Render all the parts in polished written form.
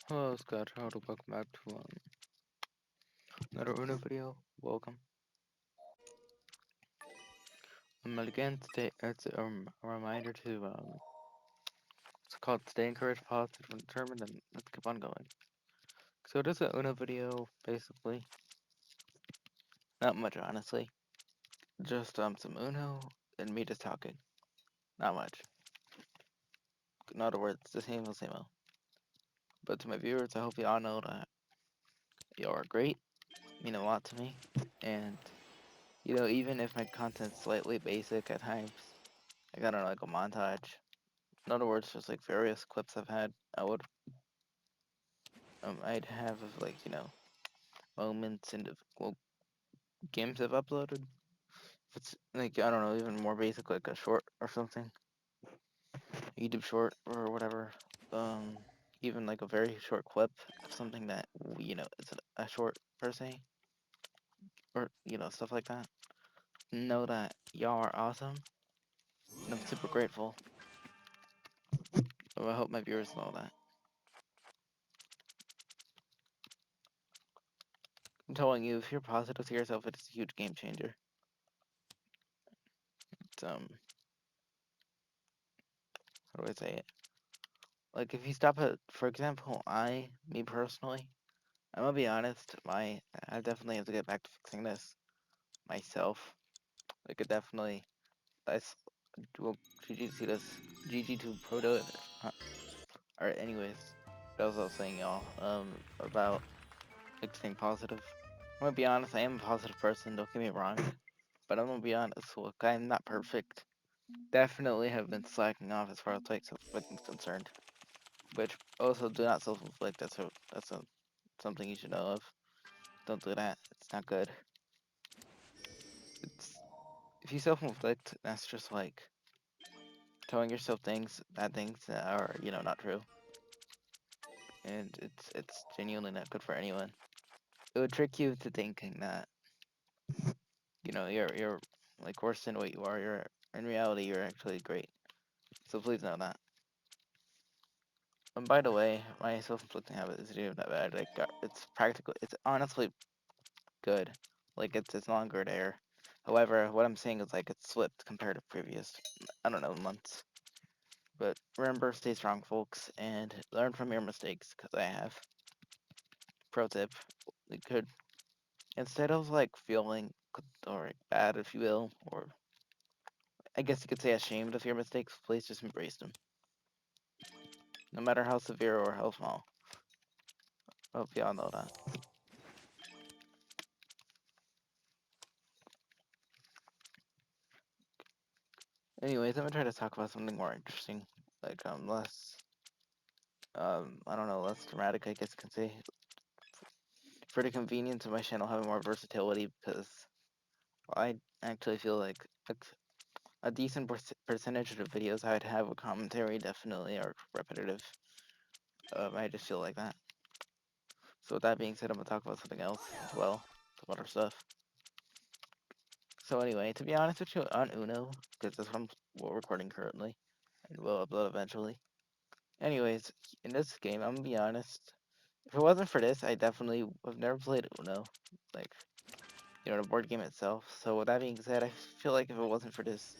Hello, Scott. Welcome back to another Uno video. Welcome. Again, today it's a reminder to it's called stay encouraged, positive, and determined, and let's keep on going. So it is an Uno video, basically. Not much, honestly. Just some Uno and me just talking. Not much. In other words, the same old, same old. But to my viewers, I hope you all know that you are great. Mean a lot to me, and even if my content's slightly basic at times, like I don't know, like a montage. In other words, just like various clips I've had, I'd have of like moments and well, games I've uploaded. If it's like I don't know, even more basic, like a short or something, YouTube short or whatever. Um, Even like a very short clip of something that is a short per se, or stuff like that. Know that y'all are awesome, and I'm super grateful. So I hope my viewers know that. I'm telling you, if you're positive to yourself, it's a huge game changer. It's, how do I say it? Like if you stop at, for example, me personally, I'm gonna be honest, I definitely have to get back to fixing this myself. Like it definitely, that's, well, GG to see this, GG to Proto. Alright, anyways, that was what I was saying, y'all, about like staying positive. I'm gonna be honest, I am a positive person, don't get me wrong, but I'm gonna be honest, look, I'm not perfect. Definitely have been slacking off as far as like is concerned. Which also do not self-inflict. That's something you should know of. Don't do that. It's not good. It's if you self-inflict, that's just like telling yourself bad things that are not true, and it's genuinely not good for anyone. It would trick you to thinking that you're like worse than what you are. You're in reality you're actually great. So please know that. And by the way, my self-inflicting habit isn't even that bad. Like it's practical. It's honestly good. Like it's no longer there. However, what I'm saying is like it's slipped compared to previous, I don't know, months. But remember, stay strong, folks, and learn from your mistakes, because I have. Pro tip: you could instead of like feeling or bad, if you will, or I guess you could say ashamed of your mistakes, please just embrace them, no matter how severe or how small. I hope y'all know that. Anyways, I'm gonna try to talk about something more interesting, like less I don't know, less dramatic, I guess you can say, for the convenience of my channel having more versatility, because I actually feel like a decent percentage of the videos I'd have a commentary definitely are repetitive. I just feel like that. So with that being said, I'm gonna talk about something else as well, some other stuff. So anyway, to be honest with you, on Uno, because that's we're recording currently, and will upload eventually. Anyways, in this game, I'm gonna be honest. If it wasn't for this, I definitely have never played Uno. Like, the board game itself. So with that being said, I feel like if it wasn't for this,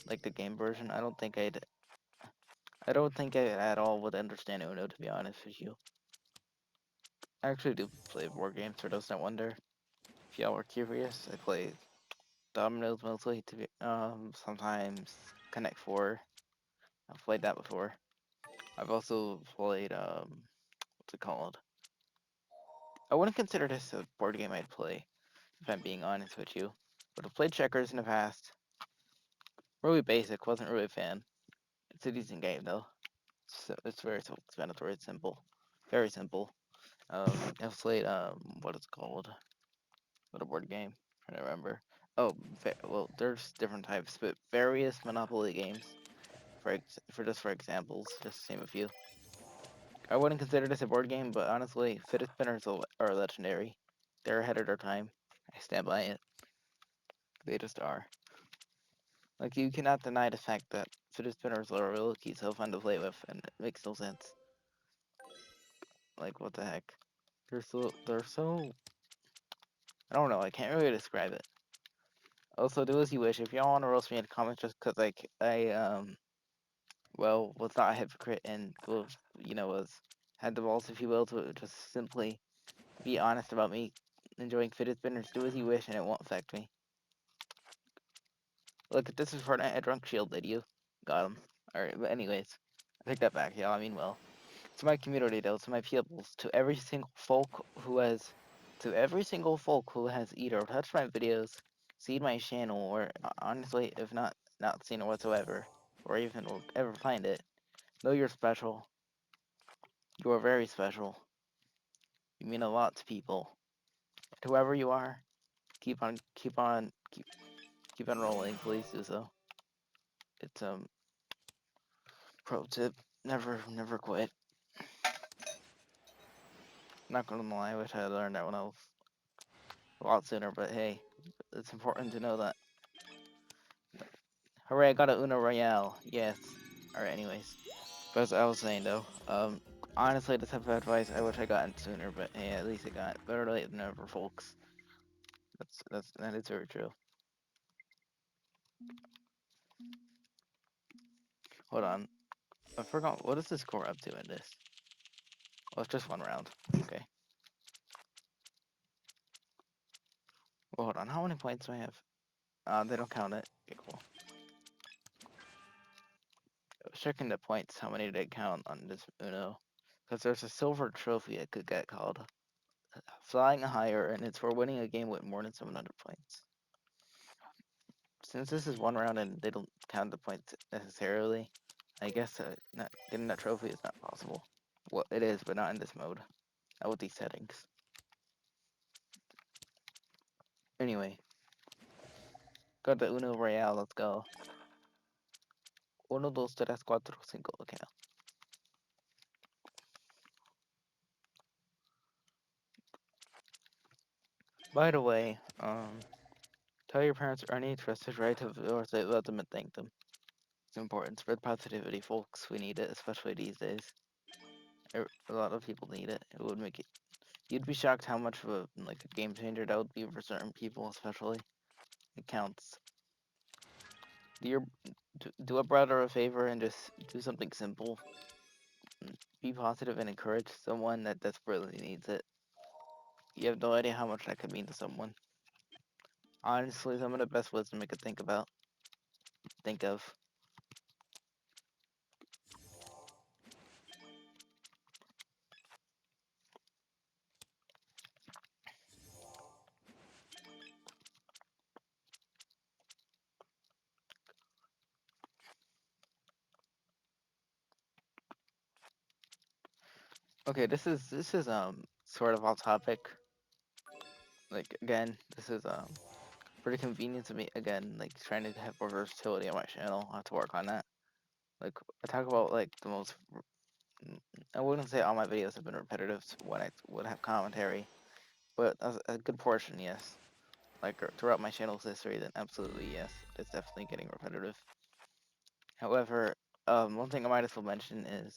like the game version, I don't think I at all would understand Uno, to be honest with you. I actually do play board games, for those that wonder. If y'all were curious, I play Dominoes mostly, sometimes Connect 4. I've played that before. I've also played, what's it called? I wouldn't consider this a board game I'd play, if I'm being honest with you. But I've played checkers in the past. Really basic, wasn't really a fan. It's a decent game though. So it's very self-explanatory. It's simple, very simple. I've played what it's called? What a board game? I don't remember. Oh, well, there's different types, but various Monopoly games. For examples, just to name a few. I wouldn't consider this a board game, but honestly, fidget spinners are legendary. They're ahead of their time. I stand by it. They just are. Like you cannot deny the fact that fidget spinners are really so fun to play with, and it makes no sense. Like, what the heck? They're so, I don't know, I can't really describe it. Also, do as you wish. If y'all want to roast me in the comments just because, like, well, was not a hypocrite and, was, had the balls, if you will, to just simply be honest about me enjoying fidget spinners, do as you wish and it won't affect me. Look, this is Fortnite, a drunk shield video. Got him. Alright, but anyways, I take that back, y'all. I mean, well. To my community, though, to my peoples, to every single folk who has either touched my videos, seen my channel, or honestly, if not seen it whatsoever, or even will ever find it, know you're special. You are very special. You mean a lot to people. And whoever you are, keep on rolling. Please do so. It's pro tip: never quit. Not gonna lie, I wish I had learned that when I was a lot sooner, but hey, it's important to know that. Hooray, I got a Uno Royale. Yes. Alright, anyways. But as I was saying though, honestly, this type of advice I wish I gotten sooner, but hey, at least I got it. Better late than never, folks. That is very true. Hold on. I forgot, what is the score up to in this? Well, it's just one round. Okay. Well, hold on, how many points do I have? They don't count it. Okay, cool. I was checking the points, how many did it count on this Uno? Because there's a silver trophy it could get called Flying Higher, and it's for winning a game with more than 700 points. Since this is one round and they don't count the points necessarily, I guess not getting that trophy is not possible. Well, it is, but not in this mode. Not with these settings. Anyway, got the Uno Royale, let's go. 1, 2, 3, 4, 5, okay. By the way, tell your parents or any trusted relative or say let them and thank them. It's important. Spread positivity, folks. We need it, especially these days. A lot of people need it. It would make it. You'd be shocked how much of a game changer that would be for certain people, especially. It counts. Do a brother a favor and just do something simple. Be positive and encourage someone that desperately needs it. You have no idea how much that could mean to someone. Honestly, some of the best wisdom I could think of. Okay, this is sort of off topic. Like again, this is pretty convenient to me. Again, like trying to have more versatility on my channel. I have to work on that. Like I talk about like the most. I wouldn't say all my videos have been repetitive when I would have commentary, but a good portion, yes. Like throughout my channel's history, then absolutely yes, it's definitely getting repetitive. However, one thing I might as well mention is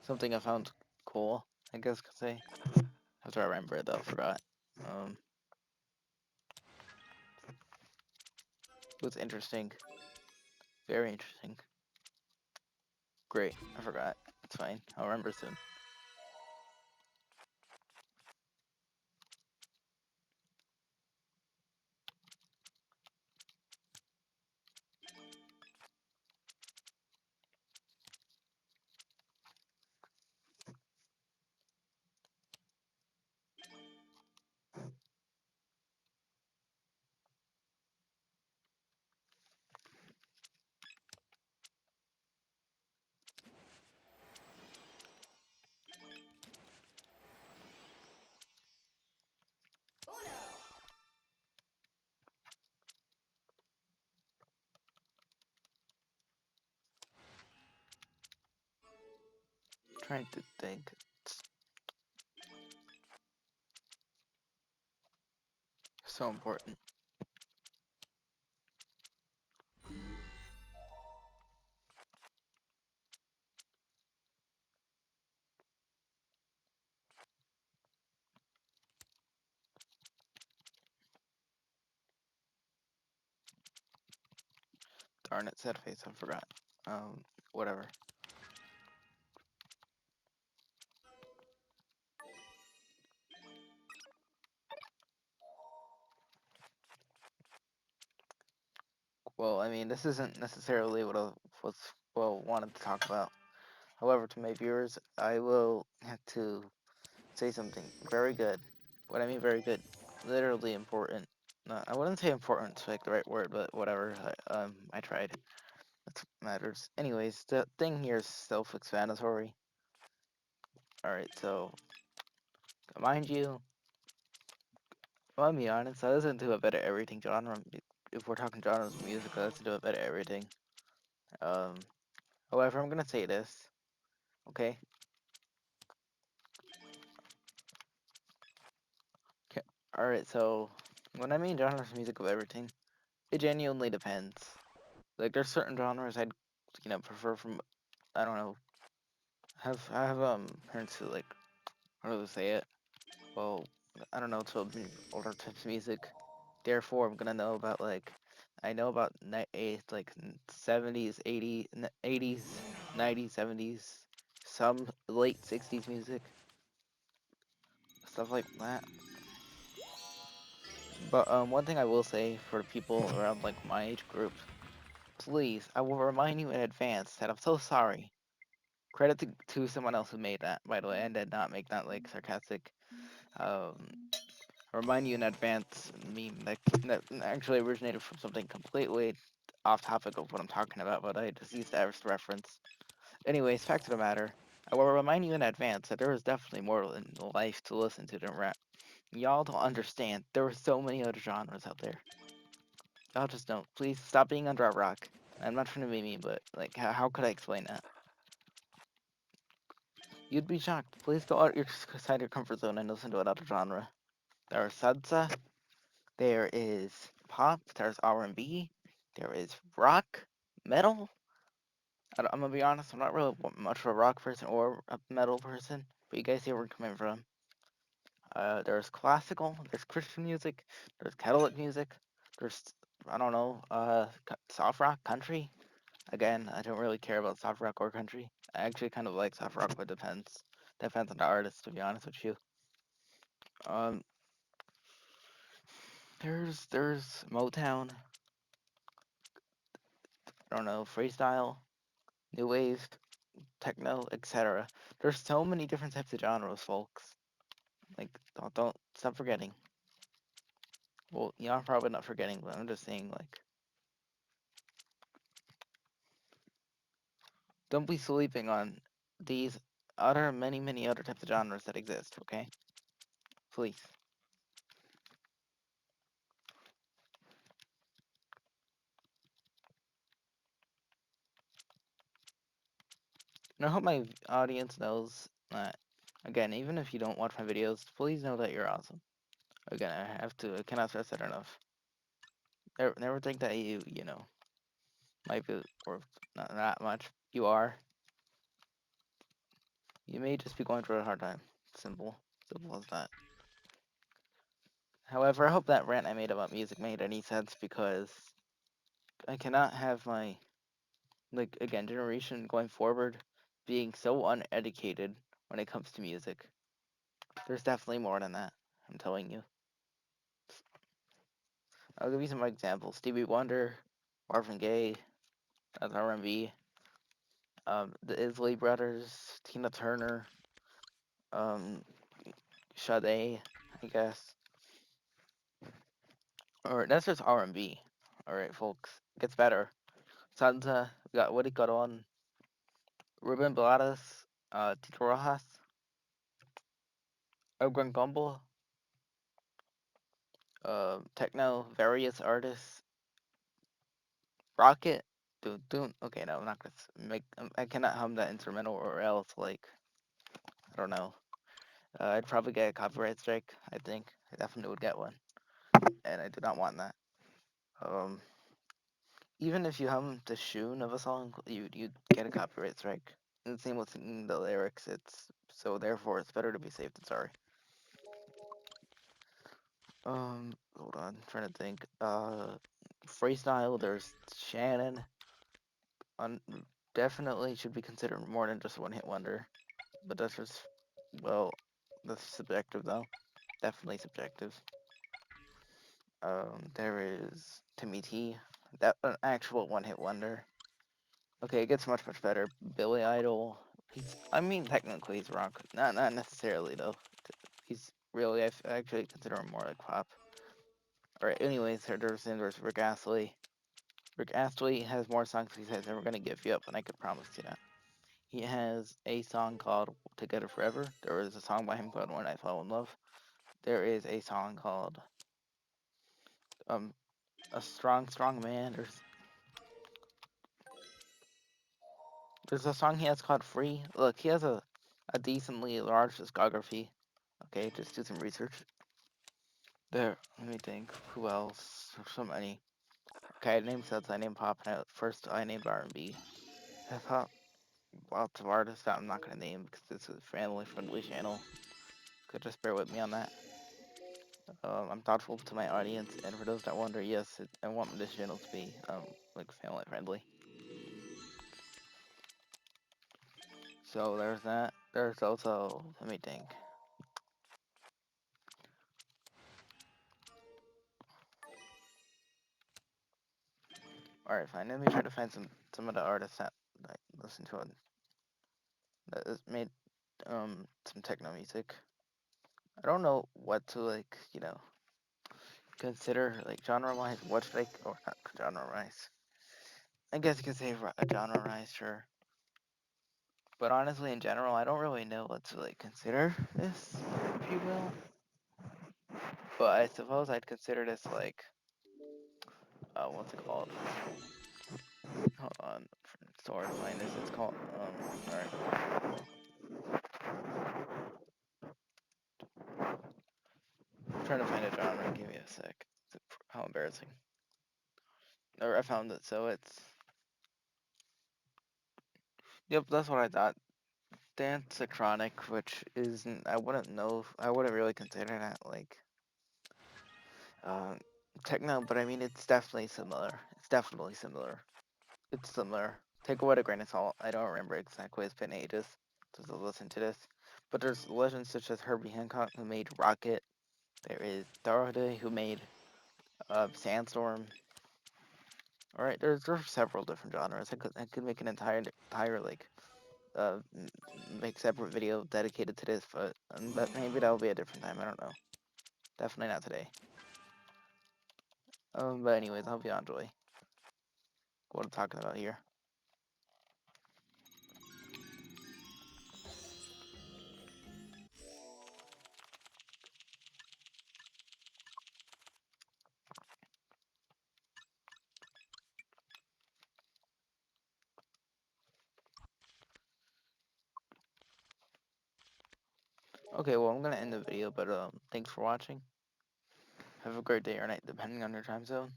something I found cool. I guess could say. I have to remember it though. I forgot. It was interesting. Very interesting. Great. I forgot. It's fine. I'll remember soon. Trying to think. It's so important. Darn it, sad face, I forgot. Whatever. Well, I mean, this isn't necessarily what I wanted to talk about. However, to my viewers, I will have to say something very good. What I mean very good, literally important. No, I wouldn't say important to like the right word, but whatever. I tried. That's what matters. Anyways, the thing here is self-explanatory. All right, so mind you, I'll be honest. I listen to a bit of everything genre. If we're talking genres of music, I listen to a bit of everything. Um, However, I'm gonna say this. Okay. Okay. All right. So when I mean genres of music of everything, it genuinely depends. Like there's certain genres I'd prefer from I don't know. I have parents who like how do they say it? Well, I don't know to older types of music. Therefore, I'm gonna know about like I know about like 70s, 80s, 90s, 70s, some late 60s music, stuff like that. But one thing I will say for people around like my age group, please, I will remind you in advance that I'm so sorry. Credit to someone else who made that, by the way. I did not make that like sarcastic. Um, remind you in advance meme that actually originated from something completely off topic of what I'm talking about, but I just used that as reference. Anyways, fact of the matter, I will remind you in advance that there is definitely more in life to listen to than rap. Y'all don't understand. There are so many other genres out there. Y'all just don't. Please stop being under a rock. I'm not trying to be mean, but like, how could I explain that? You'd be shocked. Please go out outside your comfort zone and listen to another genre. There is salsa, there is pop, there's R&B, there is rock, metal. I'm gonna be honest, I'm not really much of a rock person or a metal person, but you guys see where I'm coming from. There's classical, there's Christian music, there's Catholic music, there's I don't know, soft rock, country. Again, I don't really care about soft rock or country. I actually kind of like soft rock, but depends. Depends on the artist, to be honest with you. Um, there's Motown. I don't know, freestyle, new wave, techno, etc. There's so many different types of genres, folks. Like, don't stop forgetting. Well, yeah, I'm probably not forgetting, but I'm just saying, like, don't be sleeping on these other many other types of genres that exist. Okay, please. And I hope my audience knows that. Again, even if you don't watch my videos, please know that you're awesome. Again, I cannot stress that enough. Never think that might be worth not that much. You are. You may just be going through a hard time. Simple. Simple as that. However, I hope that rant I made about music made any sense because I cannot have my, like, again, generation going forward being so uneducated when it comes to music. There's definitely more than that. I'm telling you. I'll give you some examples. Stevie Wonder, Marvin Gaye, that's R&B. The Isley Brothers, Tina Turner, um, Sade, I guess. Or that's just R&B. All right, folks, it gets better. Salsa, we got Woody Caron, Ruben Blades, Tito Rojas, Gran Combo, techno, various artists, Rocket. Dun. Okay, no, I'm not gonna make. I cannot hum that instrumental, or else like I don't know. I'd probably get a copyright strike. I think I definitely would get one, and I do not want that. Um, Even if you hum the tune of a song, you get a copyright strike. And the same with singing the lyrics. It's so therefore it's better to be safe than sorry. Hold on, I'm trying to think. Freestyle. There's Shannon. definitely should be considered more than just a one-hit wonder. But that's just, well, that's subjective though. Definitely subjective. There is Timmy T, that an actual one-hit wonder. Okay, it gets much better. Billy Idol. I mean, technically he's rock. Not necessarily though. He's really, I actually consider him more like pop. Alright, anyways, there's Rick Astley. Rick Astley has more songs he says never gonna give you up, and I could promise you that. He has a song called Together Forever. There is a song by him called When I Fall in Love. There is a song called A Strong Man. There's a song he has called Free. Look, he has a decently large discography. Okay, just do some research. There, let me think. Who else? There's so many. Okay, I named sets, I named pop, and first I named R&B. Hip hop, lots of artists that I'm not gonna name because this is a family-friendly channel. Could just bear with me on that. I'm thoughtful to my audience, and for those that wonder, yes, I want this channel to be like family-friendly. So there's that. There's also, let me think. Alright, fine. Let me try to find some of the artists that I listen to that has made some techno music. I don't know what to like, consider like genre wise. What should I, or not genre wise? I guess you could say genre wise, sure. But honestly, in general, I don't really know what to like consider this, if you will. But I suppose I'd consider this like, what's it called? Hold on, sword find this. It's called, alright. I'm trying to find a genre. Give me a sec. How embarrassing. Or I found it, so it's. Yep, that's what I thought. Dancetronic, which isn't. I wouldn't know. I wouldn't really consider that like um, techno, but I mean it's definitely similar. It's definitely similar. It's similar. Take it with a grain of salt. I don't remember exactly. It's been ages since I listened to this. But there's legends such as Herbie Hancock who made Rocket. There is Dorothy who made Sandstorm. All right, there's several different genres. I could make an entire like make separate video dedicated to this, but maybe that'll be a different time. I don't know. Definitely not today. But anyways, I hope you enjoy what I'm talking about here. Okay, well I'm gonna end the video, but thanks for watching. Have a great day or night, depending on your time zone.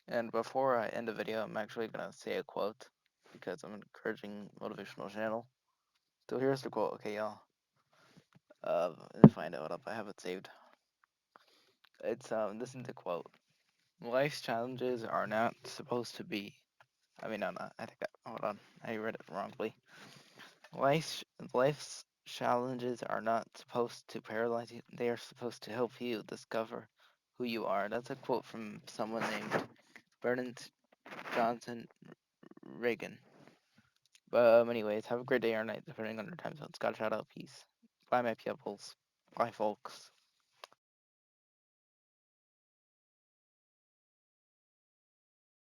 And before I end the video, I'm actually gonna say a quote because I'm encouraging motivational channel. So here's the quote. Okay, y'all. Let me find out if I have it saved. It's listen to the quote. Life's challenges are not supposed to be. I mean, no, no. I think that. Hold on. I read it wrongly. Life's life's challenges are not supposed to paralyze you. They are supposed to help you discover who you are. That's a quote from someone named Bernard Johnson Reagan. But anyways, have a great day or night, depending on your time zone. Scott, shout out, peace. Bye, my pupils. Bye, folks.